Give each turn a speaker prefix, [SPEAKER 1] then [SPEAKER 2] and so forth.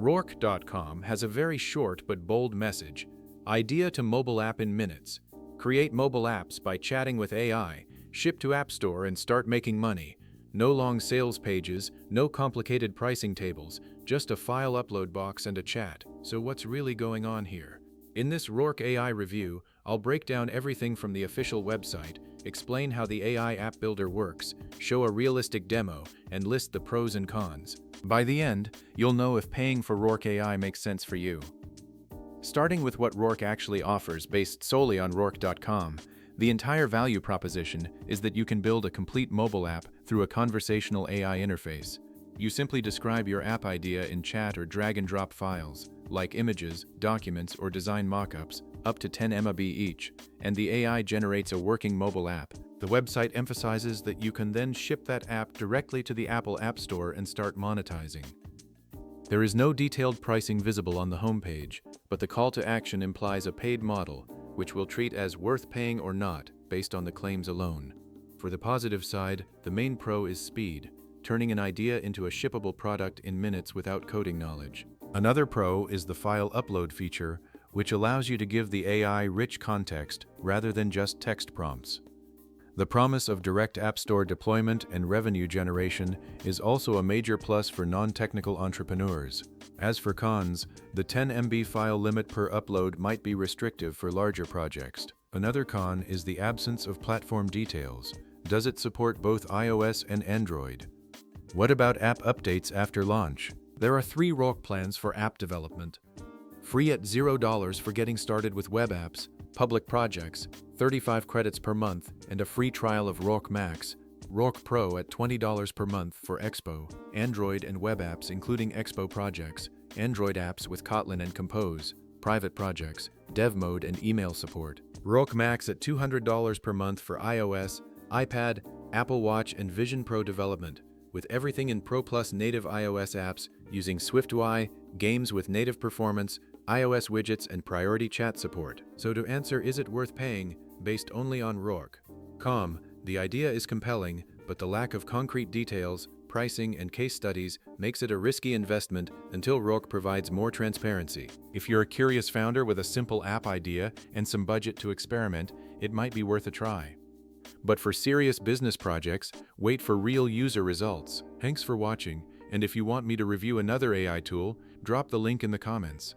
[SPEAKER 1] Rork.com has a very short but bold message. Idea to mobile app in minutes. Create mobile apps by chatting with AI, ship to App Store and start making money. No long sales pages, no complicated pricing tables, just a file upload box and a chat. So what's really going on here? In this Rork AI review, I'll break down everything from the official website, explain how the AI app builder works, show a realistic demo, and list the pros and cons. By the end, you'll know if paying for Rork AI makes sense for you. Starting with what Rork actually offers based solely on Rork.com, the entire value proposition is that you can build a complete mobile app through a conversational AI interface. You simply describe your app idea in chat or drag and drop files, like images, documents, or design mockups, up to 10 MB each, and the AI generates a working mobile app. The website emphasizes that you can then ship that app directly to the Apple App Store and start monetizing. There is no detailed pricing visible on the homepage, but the call to action implies a paid model, which we'll treat as worth paying or not, based on the claims alone. For the positive side, the main pro is speed, turning an idea into a shippable product in minutes without coding knowledge. Another pro is the file upload feature, which allows you to give the AI rich context rather than just text prompts. The promise of direct App Store deployment and revenue generation is also a major plus for non-technical entrepreneurs. As for cons, the 10 MB file limit per upload might be restrictive for larger projects. Another con is the absence of platform details. Does it support both iOS and Android? What about app updates after launch? There are 3 Rork plans for app development. Free at $0 for getting started with web apps, public projects, 35 credits per month, and a free trial of Rork Max. Rork Pro at $20 per month for Expo, Android and web apps including Expo projects, Android apps with Kotlin and Compose, private projects, dev mode and email support. Rork Max at $200 per month for iOS, iPad, Apple Watch and Vision Pro development, with everything in Pro Plus native iOS apps using SwiftUI, games with native performance, iOS widgets and priority chat support. So to answer is it worth paying, based only on Rork.com, the idea is compelling, but the lack of concrete details, pricing and case studies makes it a risky investment until Rork provides more transparency. If you're a curious founder with a simple app idea and some budget to experiment, it might be worth a try. But for serious business projects, wait for real user results. Thanks for watching, and if you want me to review another AI tool, drop the link in the comments.